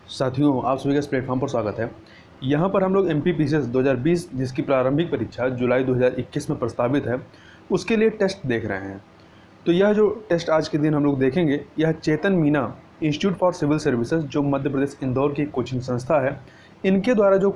साथियों, आप सभी का इस प्लेटफॉर्म पर स्वागत है। यहाँ पर हम लोग MPPCS 2020 जिसकी प्रारंभिक परीक्षा जुलाई 2021 में प्रस्तावित है, उसके लिए टेस्ट देख रहे हैं। तो यह जो टेस्ट आज के दिन हम लोग देखेंगे, यह Chetan Meena institute for civil services जो मध्य प्रदेश इंदौर की कोचिंग संस्था है, इनके द्वारा जो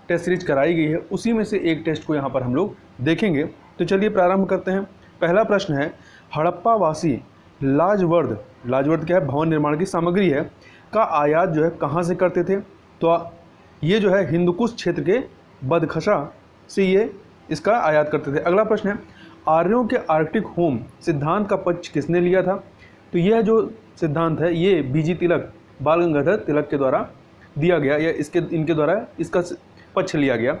टेस्ट सीरीज कराई गई है, उसी में से एक टेस्ट को यहाँ पर हम लोग देखेंगे। तो चलिए प्रारंभ करते हैं। पहला प्रश्न है, हड़प्पावासी लाजवर्द क्या है, भवन निर्माण की सामग्री है, का आयात जो है कहाँ से करते थे? तो ये जो है हिंदुकुश क्षेत्र के बदखशा से ये इसका आयात करते थे। अगला प्रश्न है, आर्यों के आर्कटिक होम सिद्धांत का पक्ष किसने लिया था? तो यह जो सिद्धांत है ये BG तिलक, बाल गंगाधर तिलक के द्वारा दिया गया, या इनके द्वारा इसका पक्ष लिया गया।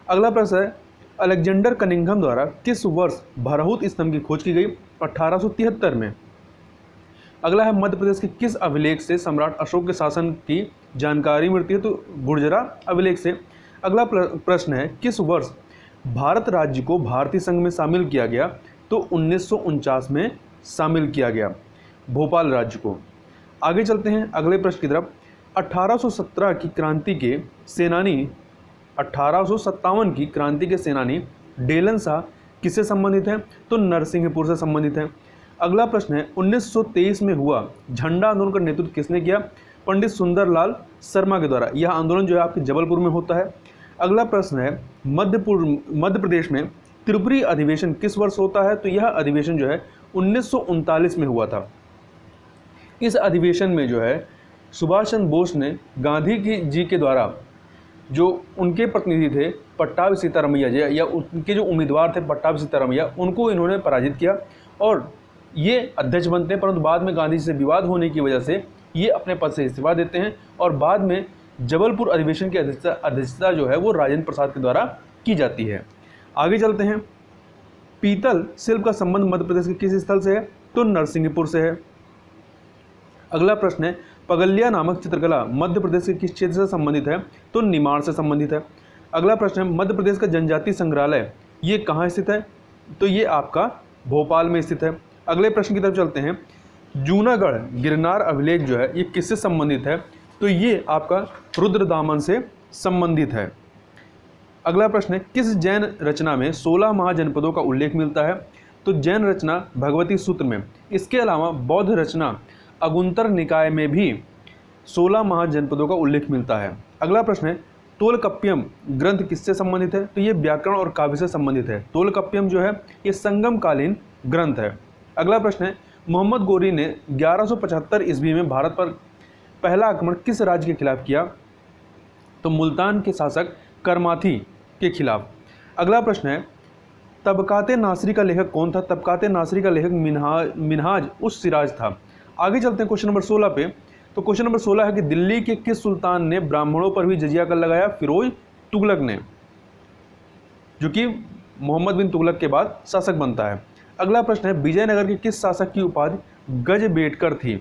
अगला प्रश्न है, अलेक्जेंडर कनिंघम द्वारा किस वर्ष भरहुत स्तंभ की खोज की गई? 1873 में। अगला है, मध्य प्रदेश के किस अभिलेख से सम्राट अशोक के शासन की जानकारी मिलती है? तो गुर्जरा अभिलेख से। अगला प्रश्न है, किस वर्ष भारत राज्य को भारतीय संघ में शामिल किया गया? तो 1949 में शामिल किया गया भोपाल राज्य को। आगे चलते हैं अगले प्रश्न की तरफ। 1817 की क्रांति के सेनानी 1857 की क्रांति के सेनानी डेलन शाह किससे संबंधित है? तो नरसिंहपुर से संबंधित है। अगला प्रश्न है, 1923 में हुआ झंडा आंदोलन का नेतृत्व किसने किया? पंडित सुंदरलाल शर्मा के द्वारा। यह आंदोलन जो है आपके जबलपुर में होता है। अगला प्रश्न है, मध्य प्रदेश में त्रिपुरी अधिवेशन किस वर्ष होता है? तो यह अधिवेशन जो है 1939 में हुआ था। इस अधिवेशन में जो है सुभाष चंद्र बोस ने गांधी जी के द्वारा जो उनके प्रतिनिधि थे पट्टाभी सीतारमैया जी, या उनके जो उम्मीदवार थे पट्टाभी सीतारमैया, उनको इन्होंने पराजित किया और ये अध्यक्ष बनते हैं। परंतु बाद में गांधी जी से विवाद होने की वजह से ये अपने पद से इस्तीफा देते हैं और बाद में जबलपुर अधिवेशन की अध्यक्षता जो है वो राजेंद्र प्रसाद के द्वारा की जाती है। आगे चलते हैं, पीतल शिल्प का संबंध मध्य प्रदेश के किस स्थल से है? तो नरसिंहपुर से है। अगला प्रश्न है, पगलिया नामक चित्रकला मध्य प्रदेश के किस क्षेत्र से संबंधित है? तो निमाड़ से संबंधित है। अगला प्रश्न है, मध्य प्रदेश का जनजातीय संग्रहालय ये कहाँ स्थित है? तो ये आपका भोपाल में स्थित है। अगले प्रश्न की तरफ चलते हैं, जूनागढ़ गिरनार अभिलेख जो है ये किससे संबंधित है? तो ये आपका रुद्रदामन से संबंधित है। अगला प्रश्न है, किस जैन रचना में 16 महाजनपदों का उल्लेख मिलता है? तो जैन रचना भगवती सूत्र में। इसके अलावा बौद्ध रचना अगुंतर निकाय में भी 16 महाजनपदों का उल्लेख मिलता है। अगला प्रश्न है, तोलकप्पियम ग्रंथ किससे संबंधित है? तो ये व्याकरण और काव्य से संबंधित है। तोलकप्पियम जो है ये संगमकालीन ग्रंथ है। अगला प्रश्न है, मोहम्मद गोरी ने 1175 ईस्वी में भारत पर पहला आक्रमण किस राज्य के खिलाफ किया? तो मुल्तान के शासक करमाथी के खिलाफ। अगला प्रश्न है, तबकाते नासरी का लेखक कौन था? तबकाते नासरी का लेखक मिनहाज उस सिराज था। आगे चलते हैं क्वेश्चन नंबर 16 पे। तो क्वेश्चन नंबर 16 है कि दिल्ली के किस सुल्तान ने ब्राह्मणों पर भी जजिया कर लगाया? फिरोज तुगलक ने, जो कि मोहम्मद बिन तुगलक के बाद शासक बनता है। अगला प्रश्न है, विजयनगर के किस शासक की उपाधि गजबेटकर थी?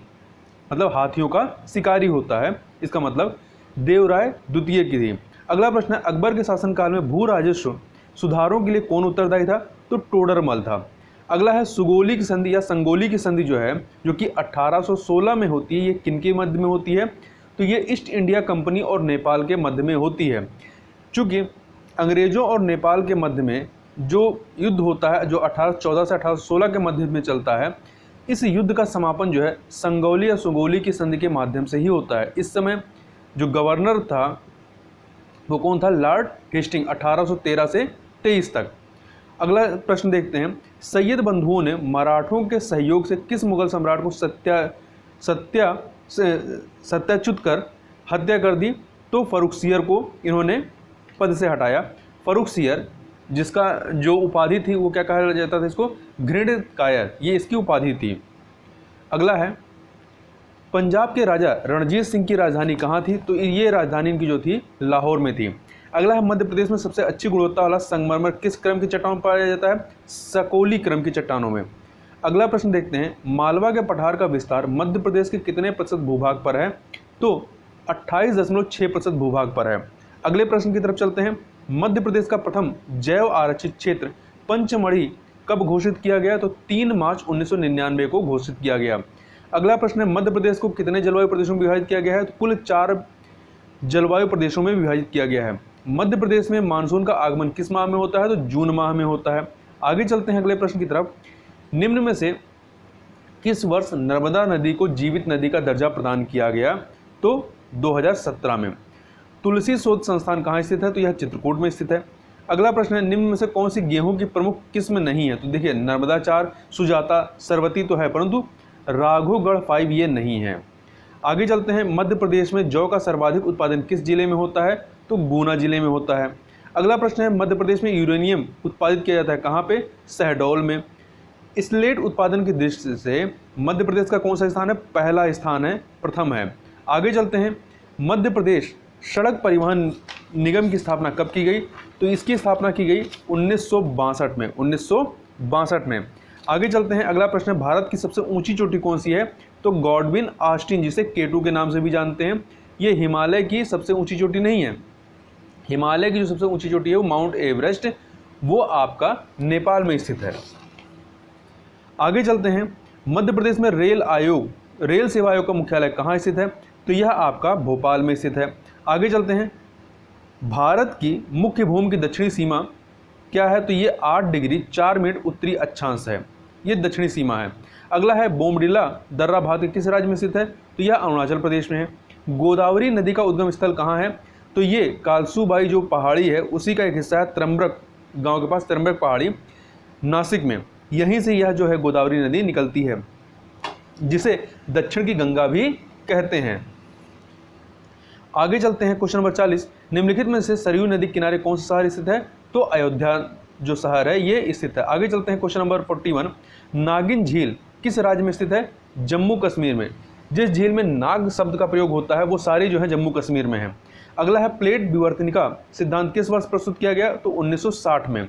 मतलब हाथियों का शिकारी होता है, इसका मतलब देवराय द्वितीय की थी। अगला प्रश्न है, अकबर के शासनकाल में भू राजस्व सुधारों के लिए कौन उत्तरदायी था? तो टोडरमल था। अगला है, सुगोली की संधि या संगोली की संधि जो है, जो कि 1816 में होती है, ये किनके मध्य में होती है? तो ये ईस्ट इंडिया कंपनी और नेपाल के मध्य में होती है। चूँकि अंग्रेजों और नेपाल के मध्य में जो युद्ध होता है, जो 1814 से 1816 के मध्य में चलता है, इस युद्ध का समापन जो है संगोली या सुगोली की संधि के माध्यम से ही होता है। इस समय जो गवर्नर था वो कौन था? लॉर्ड हेस्टिंग, 1813 से 23 तक। अगला प्रश्न देखते हैं, सैयद बंधुओं ने मराठों के सहयोग से किस मुगल सम्राट को सत्याच्युत कर हत्या कर दी? तो फर्रुखसियर को इन्होंने पद से हटाया। फर्रुखसियर जिसका जो उपाधि थी वो क्या कहा जाता था? इसको घृणित कायर, ये इसकी उपाधि थी। अगला है, पंजाब के राजा रणजीत सिंह की राजधानी कहाँ थी? तो ये राजधानी इनकी जो थी लाहौर में थी। अगला है, मध्य प्रदेश में सबसे अच्छी गुणवत्ता वाला संगमरमर किस क्रम की चट्टानों में पाया जाता है? सकोली क्रम की चट्टानों में। अगला प्रश्न देखते हैं, मालवा के पठार का विस्तार मध्य प्रदेश के कितने प्रतिशत भूभाग पर है? तो 28.6% भूभाग पर है। अगले प्रश्न की तरफ चलते हैं, मध्य प्रदेश का प्रथम जैव आरक्षित क्षेत्र पंचमढ़ी कब घोषित किया गया? तो 3 मार्च 1999 को घोषित किया गया। अगला प्रश्न है, मध्य प्रदेश को कितने जलवायु प्रदेशों में विभाजित किया गया है? तो कुल 4 जलवायु प्रदेशों में विभाजित किया गया है। मध्य प्रदेश में मानसून का आगमन किस माह में होता है? तो जून माह में होता है। आगे चलते हैं अगले प्रश्न की तरफ। निम्न में से किस वर्ष नर्मदा नदी को जीवित नदी का दर्जा प्रदान किया गया? तो 2017 में। तुलसी शोध संस्थान कहाँ स्थित है? तो यह चित्रकूट में स्थित है। अगला प्रश्न है, निम्न में से कौन सी गेहूं की प्रमुख किस्म नहीं है? तो देखिए, नर्मदा 4, सुजाता, सरवती तो है, परंतु राघोगढ़ 5 ये नहीं है। आगे चलते हैं, मध्य प्रदेश में जौ का सर्वाधिक उत्पादन किस जिले में होता है? तो गुना जिले में होता है। अगला प्रश्न है, मध्य प्रदेश में यूरेनियम उत्पादित किया जाता है कहाँ पे? शहडोल में। स्लेट उत्पादन की दृष्टि से मध्य प्रदेश का कौन सा स्थान है? पहला स्थान है, प्रथम है। आगे चलते हैं, मध्य प्रदेश सड़क परिवहन निगम की स्थापना कब की गई? तो इसकी स्थापना की गई 1962 में, 1962 में। आगे चलते हैं, अगला प्रश्न है, भारत की सबसे ऊंची चोटी कौन सी है? तो गॉडविन ऑस्टिन, जिसे केटू के नाम से भी जानते हैं। ये हिमालय की सबसे ऊंची चोटी नहीं है। हिमालय की जो सबसे ऊंची चोटी है वो माउंट एवरेस्ट, वो आपका नेपाल में स्थित है। आगे चलते हैं, मध्य प्रदेश में रेल सेवा आयोग का मुख्यालय कहाँ स्थित है? तो यह आपका भोपाल में स्थित है। आगे चलते हैं, भारत की मुख्य भूमि की दक्षिणी सीमा क्या है? तो ये 8 डिग्री 4 मिनट उत्तरी अक्षांश है, ये दक्षिणी सीमा है। अगला है, बोमडिला दर्रा भारत के किस राज्य में स्थित है? तो यह अरुणाचल प्रदेश में है। गोदावरी नदी का उद्गम स्थल कहाँ है? तो ये कालसूबाई जो पहाड़ी है उसी का एक हिस्सा है, त्रंबक गांव के पास त्रंबक पहाड़ी, नासिक में। यहीं से यह जो है गोदावरी नदी निकलती है, जिसे दक्षिण की गंगा भी कहते हैं। आगे चलते हैं, क्वेश्चन नंबर 40, निम्नलिखित में से सरयू नदी किनारे कौन सा शहर स्थित है? तो अयोध्या जो शहर है ये स्थित है। आगे चलते हैं, क्वेश्चन नंबर 41, नागिन झील किस राज्य में स्थित है? जम्मू कश्मीर में। जिस झील में नाग शब्द का प्रयोग होता है वो सारी जो है जम्मू कश्मीर में है। अगला है, प्लेट विवर्तनिका सिद्धांत किस वर्ष प्रस्तुत किया गया? तो 1960 में।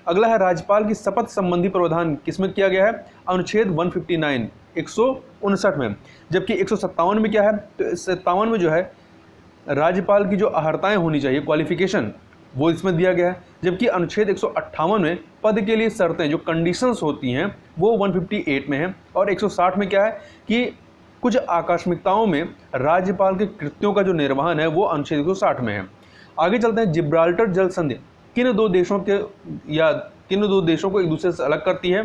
अगला है, राज्यपाल की शपथ संबंधी प्रावधान किसमें किया गया है? अनुच्छेद 159 159 में। जबकि 157 में क्या है? तो 57 में जो है राज्यपाल की जो अहर्ताएं होनी चाहिए, क्वालिफिकेशन, वो इसमें दिया गया है। जबकि अनुच्छेद 158 में पद के लिए शर्तें, जो कंडीशंस होती हैं, वो 158 में है। और 160 में क्या है कि कुछ आकस्मिकताओं में राज्यपाल के कृत्यों का जो निर्वहन है वो अनुच्छेद 160 में है। आगे चलते हैं, जिब्राल्टर जल संधि किन दो देशों को एक दूसरे से अलग करती है?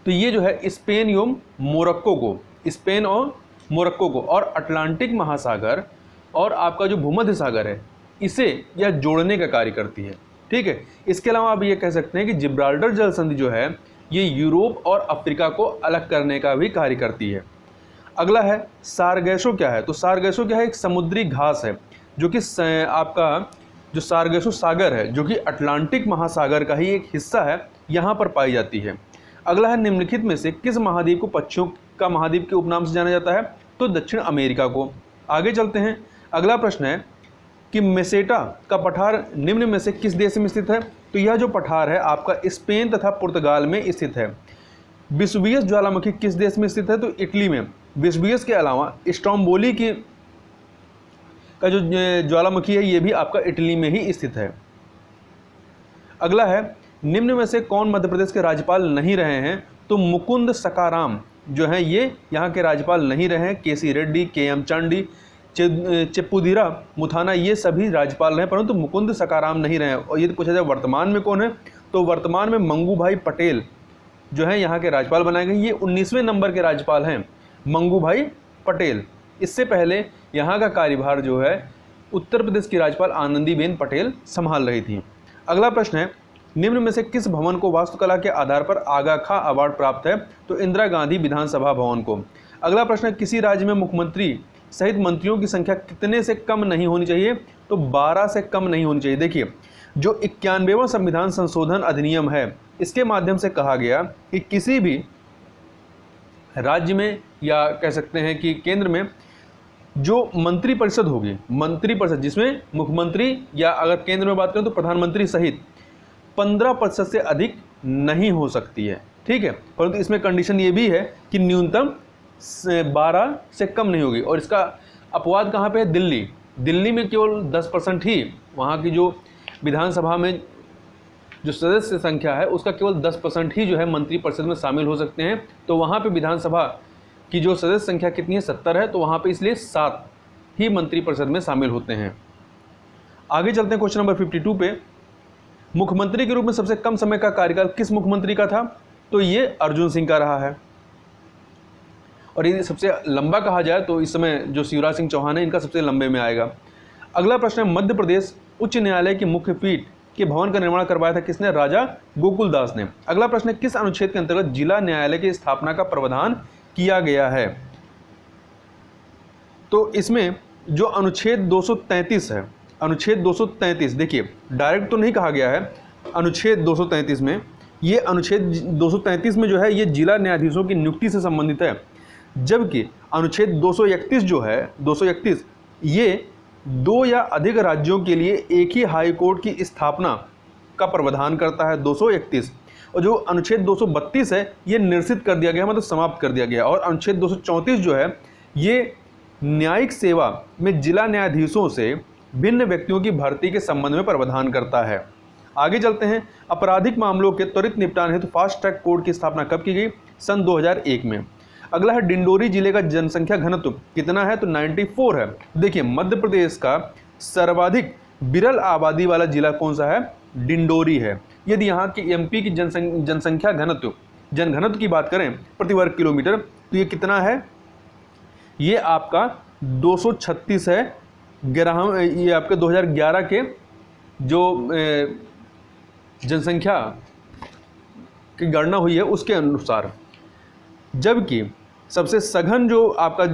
तो ये जो है स्पेन एवं मोरक्को को, स्पेन और मोरक्को को, और अटलांटिक महासागर और आपका जो भूमध्य सागर है इसे यह जोड़ने का कार्य करती है। ठीक है, इसके अलावा आप ये कह सकते हैं कि जिब्राल्टर जल संधि जो है ये यूरोप और अफ्रीका को अलग करने का भी कार्य करती है। अगला है, सारगैसो क्या है? तो सारगैसो क्या है? एक समुद्री घास है जो कि आपका जो सारगैसो सागर है, जो कि अटलांटिक महासागर का ही एक हिस्सा है, यहाँ पर पाई जाती है। अगला है, निम्नलिखित में से किस महाद्वीप को पक्षियों का महाद्वीप के उपनाम से जाना जाता है? तो दक्षिण अमेरिका को। आगे चलते हैं, अगला प्रश्न है कि मेसेटा का पठार निम्न में से किस देश में स्थित है? तो यह जो पठार है आपका स्पेन तथा पुर्तगाल में स्थित है। विसुवियस ज्वालामुखी किस देश में स्थित है? तो इटली में। विसुवियस के अलावा स्ट्रोम्बोली का जो ज्वालामुखी है ये भी आपका इटली में ही स्थित है। अगला है, निम्न में से कौन मध्य प्रदेश के राज्यपाल नहीं रहे हैं? तो मुकुंद सकाराम जो है ये यहाँ के राज्यपाल नहीं रहे हैं। केसी रेड्डी, KM चांडी, चिप्पुदिरा मुथाना ये सभी राज्यपाल रहे, परंतु मुकुंद सकाराम नहीं रहे। और यदि पूछा जाए वर्तमान में कौन है, तो वर्तमान में मंगूभाई पटेल जो है यहाँ के राज्यपाल बनाए गए। ये 19वें नंबर के राज्यपाल हैं, मंगूभाई पटेल। इससे पहले यहाँ का कार्यभार जो है उत्तर प्रदेश की राज्यपाल आनंदीबेन पटेल संभाल रही थी। अगला प्रश्न है, निम्न में से किस भवन को वास्तुकला के आधार पर आगा खां अवार्ड प्राप्त है? तो इंदिरा गांधी विधानसभा भवन को। अगला प्रश्न है, किसी राज्य में मुख्यमंत्री सहित मंत्रियों की संख्या कितने से कम नहीं होनी चाहिए? तो 12 से कम नहीं होनी चाहिए। देखिए, जो 91वां संविधान संशोधन अधिनियम है इसके माध्यम से कहा गया कि किसी भी राज्य में या कह सकते हैं कि केंद्र में जो मंत्रिपरिषद होगी, मंत्रिपरिषद जिसमें मुख्यमंत्री या अगर केंद्र में बात करें तो प्रधानमंत्री सहित 15% से अधिक नहीं हो सकती है। ठीक है, परंतु इसमें कंडीशन ये भी है कि न्यूनतम 12 से कम नहीं होगी। और इसका अपवाद कहाँ पे है? दिल्ली में केवल 10% ही, वहाँ की जो विधानसभा में जो सदस्य संख्या है उसका केवल 10% ही जो है मंत्रिपरिषद में शामिल हो सकते हैं। तो वहाँ पे विधानसभा की जो सदस्य संख्या कितनी है? 70 है, तो वहाँ पे इसलिए 7 ही मंत्रिपरिषद में शामिल होते हैं। आगे चलते हैं क्वेश्चन नंबर 52 पे। मुख्यमंत्री के रूप में सबसे कम समय का कार्यकाल किस मुख्यमंत्री का था? तो ये अर्जुन सिंह का रहा है। और यदि सबसे लंबा कहा जाए तो इस समय जो शिवराज सिंह चौहान है इनका सबसे लंबे में आएगा। अगला प्रश्न है, मध्य प्रदेश उच्च न्यायालय की मुख्य पीठ के भवन का निर्माण करवाया था किसने? राजा गोकुलदास ने। अगला प्रश्न है, किस अनुच्छेद के अंतर्गत जिला न्यायालय की स्थापना का प्रावधान किया गया है? तो इसमें जो अनुच्छेद 233 है, अनुच्छेद 233, देखिए डायरेक्ट तो नहीं कहा गया है अनुच्छेद 233 में, ये अनुच्छेद 233 में जो है ये जिला न्यायाधीशों की नियुक्ति से संबंधित है, जबकि अनुच्छेद 231 जो है 231 ये 2 या अधिक राज्यों के लिए एक ही हाई कोर्ट की स्थापना का प्रावधान करता है 231। और जो अनुच्छेद 232 है ये निरसित कर दिया गया, मतलब समाप्त कर दिया गया। और अनुच्छेद 234 जो है ये न्यायिक सेवा में जिला न्यायाधीशों से भिन्न व्यक्तियों की भर्ती के संबंध में प्रावधान करता है। आगे चलते हैं, अपराधिक मामलों के त्वरित निपटान हेतु फास्ट ट्रैक कोर्ट की स्थापना कब की गई? सन 2001 में। अगला है, डिंडोरी जिले का जनसंख्या घनत्व कितना है? तो 94 है। देखिए मध्य प्रदेश का सर्वाधिक विरल आबादी वाला जिला कौन सा है? डिंडोरी है। यदि यहाँ की एमपी की जनसंख्या घनत्व, जनघनत्व की बात करें प्रति वर्ग किलोमीटर, तो ये कितना है? ये आपका 236 है। ये आपके 2011 के जो जनसंख्या की गणना हुई है उसके अनुसार। जबकि सबसे सघन जो आपका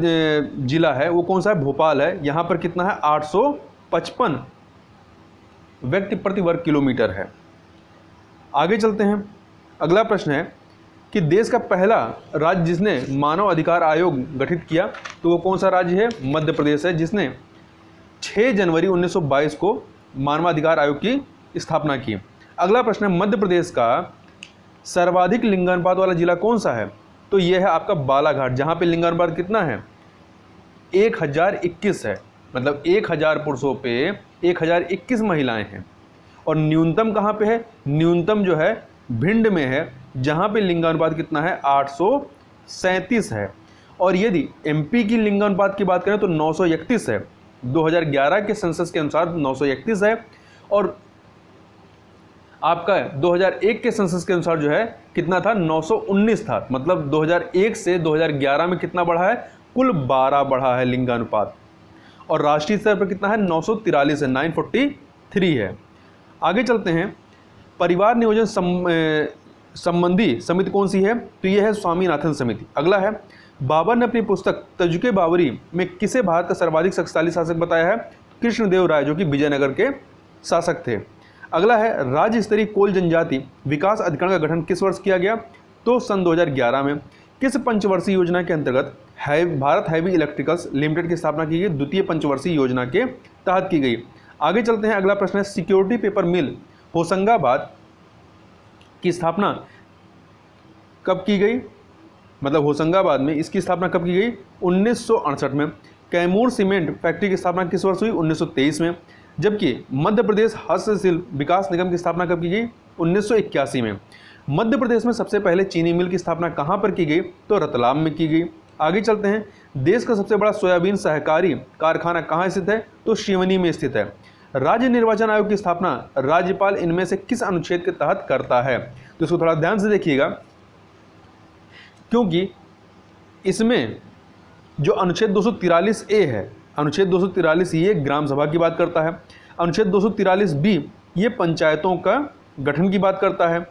जिला है वो कौन सा है? भोपाल है। यहाँ पर कितना है? 855 व्यक्ति प्रति वर्ग किलोमीटर है। आगे चलते हैं, अगला प्रश्न है कि देश का पहला राज्य जिसने मानव अधिकार आयोग गठित किया, तो वो कौन सा राज्य है? मध्य प्रदेश है, जिसने 6 जनवरी 1922 को मानवाधिकार आयोग की स्थापना की। अगला प्रश्न है, मध्य प्रदेश का सर्वाधिक लिंगानुपात वाला जिला कौन सा है? तो यह है आपका बालाघाट, जहाँ पे लिंगानुपात कितना है? 1021 है। मतलब 1000 पुरुषों पे 1021 महिलाएं हैं। और न्यूनतम कहाँ पे है? न्यूनतम जो है भिंड में है, जहाँ पे लिंगानुपात कितना है? 837 है। और यदि एमपी की लिंगानुपात की बात करें तो 931 है। 2011 के सेंसस के अनुसार 931 है। और आपका 2001 के सेंसस के अनुसार जो है कितना था? 919 था। मतलब 2001 से 2011 में कितना बढ़ा है? कुल 12 बढ़ा है लिंगानुपात। और राष्ट्रीय स्तर पर कितना है? 943 है, 943 है। आगे चलते हैं, परिवार नियोजन संबंधी समिति कौन सी है? तो यह है स्वामीनाथन समिति। अगला है, बाबर ने अपनी पुस्तक तजुके बाबरी में किसे भारत का सर्वाधिक शक्तिशाली शासक बताया है? कृष्णदेव राय, जो कि विजयनगर के शासक थे। अगला है, राज्य स्तरीय कोल जनजाति विकास अधिकरण का गठन किस वर्ष किया गया? तो सन 2011 में। किस पंचवर्षीय योजना के अंतर्गत भारत हैवी इलेक्ट्रिकल्स लिमिटेड की स्थापना की गई? द्वितीय पंचवर्षीय योजना के तहत की गई। आगे चलते हैं, अगला प्रश्न है, सिक्योरिटी पेपर मिल होशंगाबाद की स्थापना कब की गई? मतलब होशंगाबाद में इसकी स्थापना कब की गई? 1968 में। कैमूर सीमेंट फैक्ट्री की स्थापना किस वर्ष हुई? 1923 में। जबकि मध्य प्रदेश हस्तशिल्प विकास निगम की स्थापना कब की गई? 1981 में। मध्य प्रदेश में सबसे पहले चीनी मिल की स्थापना कहाँ पर की गई? तो रतलाम में की गई। आगे चलते हैं, देश का सबसे बड़ा सोयाबीन सहकारी कारखाना कहाँ स्थित है? तो शिवनी में स्थित है। राज्य निर्वाचन आयोग की स्थापना राज्यपाल इनमें से किस अनुच्छेद के तहत करता है? तो इसको थोड़ा ध्यान से देखिएगा, क्योंकि इसमें जो अनुच्छेद 243 ए है, अनुच्छेद 243 ये ग्राम सभा की बात करता है। अनुच्छेद 243 बी ये पंचायतों का गठन की बात करता है।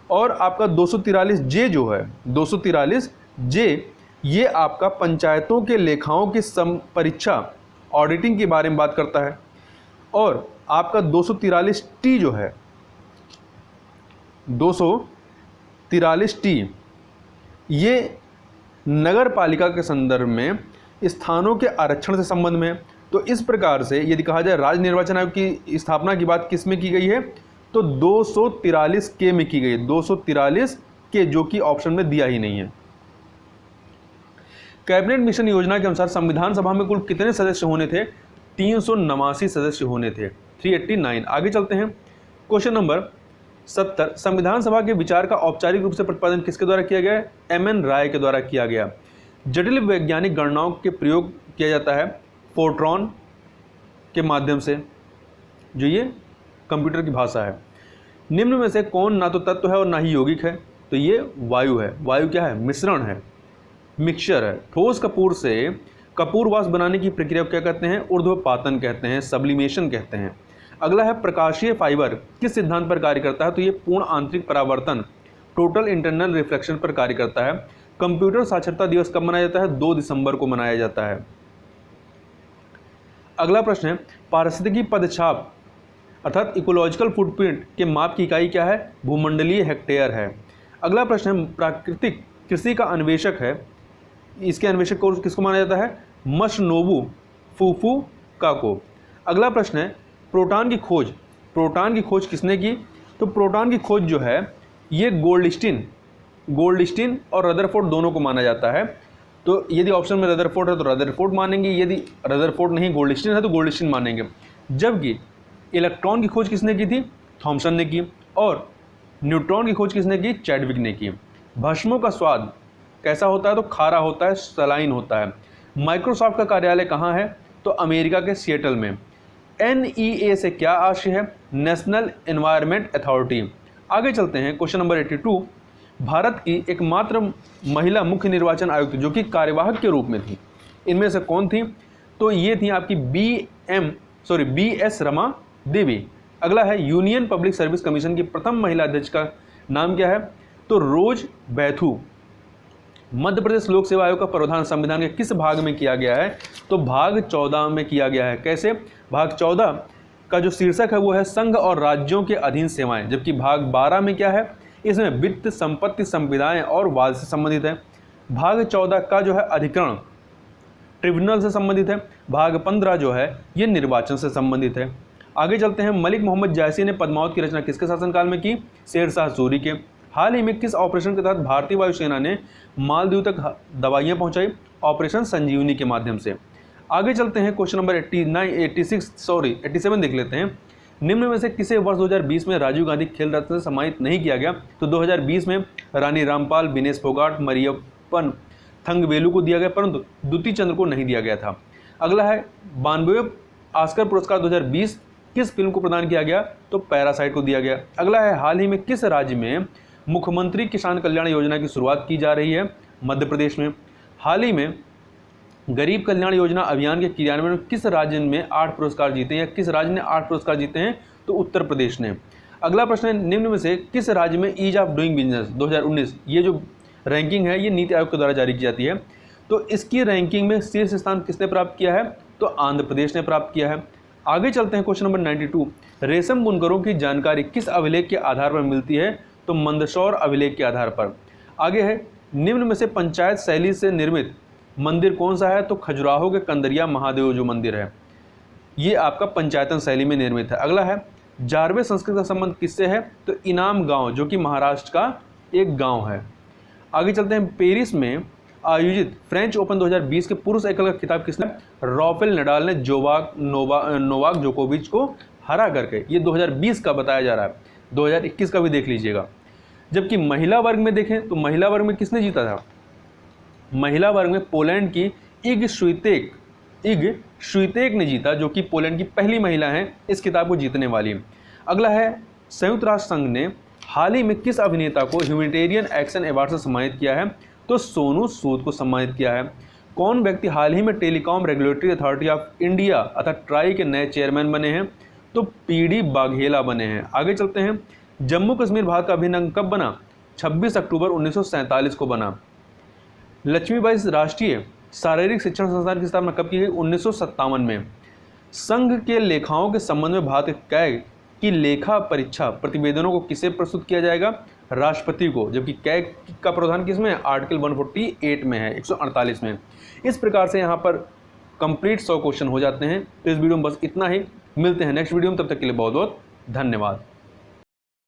और आपका 243 जे जो है, 243 जे ये आपका पंचायतों के लेखाओं की परीक्षा ऑडिटिंग के बारे में बात करता है। और आपका 243 टी जो है, 243 टी ये नगर पालिका के संदर्भ में स्थानों के आरक्षण से संबंध में। तो इस प्रकार से यदि कहा जाए राज्य निर्वाचन आयोग की स्थापना की बात किस में की गई है? तो 243 के में की गई है, 243 के, जो कि ऑप्शन में दिया ही नहीं है। कैबिनेट मिशन योजना के अनुसार संविधान सभा में कुल कितने सदस्य होने थे? 379 सदस्य होने थे, 389। आगे चलते हैं, क्वेश्चन नंबर 70, संविधान सभा के विचार का औपचारिक रूप से प्रतिपादन किसके द्वारा किया गया है? एम एन राय के द्वारा किया गया। जटिल वैज्ञानिक गणनाओं के प्रयोग किया जाता है फोर्ट्रॉन के माध्यम से, जो ये कंप्यूटर की भाषा है। निम्न में से कौन ना तो तत्व है और ना ही यौगिक है? तो ये वायु है। वायु क्या है? मिश्रण है, मिक्सचर है। ठोस कपूर से कपूरवास बनाने की प्रक्रिया को क्या कहते हैं? ऊर्ध्वपातन कहते हैं, सब्लिमेशन कहते हैं। अगला है प्रकाशीय फाइबर किस सिद्धांत पर कार्य करता है? तो ये पूर्ण आंतरिक परावर्तन, टोटल इंटरनल रिफ्लेक्शन पर कार्य करता है। कंप्यूटर साक्षरता दिवस कब मनाया जाता है? 2 दिसंबर को मनाया जाता है। अगला प्रश्न है पारिस्थितिकी पदछाप अर्थात इकोलॉजिकल फुटप्रिंट के माप की इकाई क्या है? भूमंडलीय हेक्टेयर है। अगला प्रश्न है प्राकृतिक कृषि का अन्वेषक है, इसके अन्वेषक को किसको माना जाता है? मशनोबु फुफुका को। अगला प्रश्न है प्रोटॉन की खोज, प्रोटॉन की खोज किसने की? तो प्रोटॉन की खोज जो है ये गोल्डस्टीन और रदरफोर्ड दोनों को माना जाता है। तो यदि ऑप्शन में रदरफोर्ड है तो रदरफोर्ड मानेंगे, यदि रदरफोर्ड नहीं गोल्डस्टीन है तो गोल्डस्टीन मानेंगे। जबकि इलेक्ट्रॉन की खोज किसने की थी? थॉमसन ने की। और न्यूट्रॉन की खोज किसने की? चैडविक ने की। भस्मों का स्वाद कैसा होता है? तो खारा होता है, सलाइन होता है। माइक्रोसॉफ्ट का कार्यालय कहाँ है? तो अमेरिका के सिएटल में। NEA से क्या आशय है? National environment authority. आगे चलते हैं क्वेश्चन नंबर 82। भारत की एकमात्र महिला मुख्य निर्वाचन आयुक्त जो कि कार्यवाहक के रूप में थी, इनमें से कौन थी? तो ये थी आपकी BS रमा देवी। अगला है यूनियन पब्लिक सर्विस कमीशन की प्रथम महिला अध्यक्ष का नाम क्या है? तो रोज बैथू। मध्य प्रदेश लोक सेवा आयोग का प्रावधान संविधान के किस भाग में किया गया है? तो भाग 14 में किया गया है। कैसे? भाग 14 का जो शीर्षक है वो है संघ और राज्यों के अधीन सेवाएं, जबकि भाग 12 में क्या है? इसमें वित्त, संपत्ति, संविदाएं और वाद से संबंधित है। भाग 14 का जो है अधिकरण ट्रिब्यूनल से संबंधित है। भाग 15 जो है ये निर्वाचन से संबंधित है। आगे चलते हैं मलिक मोहम्मद जायसी ने पद्मावत की रचना किसके शासनकाल में की? शेरशाह सूरी के। हाल ही में किस ऑपरेशन के तहत भारतीय वायुसेना ने मालदीव तक दवाइयां पहुंचाई? ऑपरेशन संजीवनी के माध्यम से। आगे चलते हैं क्वेश्चन नंबर 87 देख लेते हैं। निम्न में से किसे वर्ष 2020 में राजीव गांधी खेल रत्न से सम्मानित नहीं किया गया? तो 2020 में रानी रामपाल, विनेश फोगाट, मरियप्पन थंगवेलु को दिया गया, परंतु द्युति चंद्र को नहीं दिया गया था। अगला है 92वें ऑस्कर पुरस्कार 2020 किस फिल्म को प्रदान किया गया? तो पैरासाइट को दिया गया। अगला है हाल ही में किस राज्य में मुख्यमंत्री किसान कल्याण योजना की शुरुआत की जा रही है? मध्य प्रदेश में। हाल ही में गरीब कल्याण योजना अभियान के क्रियान्वयन में किस राज्य में 8 पुरस्कार जीते हैं, या किस राज्य ने 8 पुरस्कार जीते हैं? तो उत्तर प्रदेश ने। अगला प्रश्न है निम्न में से किस राज्य में ईज ऑफ डूइंग बिजनेस 2019 ये जो रैंकिंग है ये नीति आयोग के द्वारा जारी की जाती है, तो इसकी रैंकिंग में शीर्ष स्थान किसने प्राप्त किया है? तो आंध्र प्रदेश ने प्राप्त किया है। आगे चलते हैं क्वेश्चन नंबर 92। रेशम बुनकरों की जानकारी किस अभिलेख के आधार पर मिलती है? तो मंदसौर अभिलेख के आधार पर। आगे है निम्न में से पंचायत शैली से निर्मित मंदिर कौन सा है? तो खजुराहो के कंदरिया महादेव जो मंदिर है ये आपका पंचायतन शैली में निर्मित है। अगला है जारवे संस्कृत का संबंध किससे है? तो इनाम गांव जो कि महाराष्ट्र का एक गांव है। आगे चलते हैं पेरिस में आयोजित फ्रेंच ओपन 2020 के पुरुष एकल का खिताब किसने? राफेल नडाल ने नोवाक जोकोविच को हरा करके। ये 2020 का बताया जा रहा है, 2021 का भी देख लीजिएगा। जबकि महिला वर्ग में देखें तो महिला वर्ग में किसने जीता था? महिला वर्ग में पोलैंड की इग स्वितेक ने जीता, जो कि पोलैंड की पहली महिला है इस खिताब को जीतने वाली। अगला है संयुक्त राष्ट्र संघ ने हाल ही में किस अभिनेता को ह्यूमैनिटेरियन एक्शन अवार्ड से सम्मानित किया है? तो सोनू सूद को सम्मानित किया है। कौन व्यक्ति हाल ही में telecom regulatory authority of India अर्थात ट्राई के नए चेयरमैन बने हैं? तो PD बाघेला बने हैं। आगे चलते हैं जम्मू कश्मीर भारत का अभिन्न अंग कब बना? 26 अक्टूबर 1947 को बना। लक्ष्मीबाई राष्ट्रीय शारीरिक शिक्षण संस्थान की स्थापना कब की गई? 1957 में। संघ के लेखाओं के संबंध में भारत कैग की लेखा परीक्षा प्रतिवेदनों को किसे प्रस्तुत किया जाएगा? राष्ट्रपति को। जबकि कैग का प्रावधान किसमें है? आर्टिकल 148 में है, 148 में। इस प्रकार से यहाँ पर कंप्लीट 100 क्वेश्चन हो जाते हैं। तो इस वीडियो में बस इतना ही। मिलते हैं नेक्स्ट वीडियो में, तब तक के लिए बहुत बहुत धन्यवाद।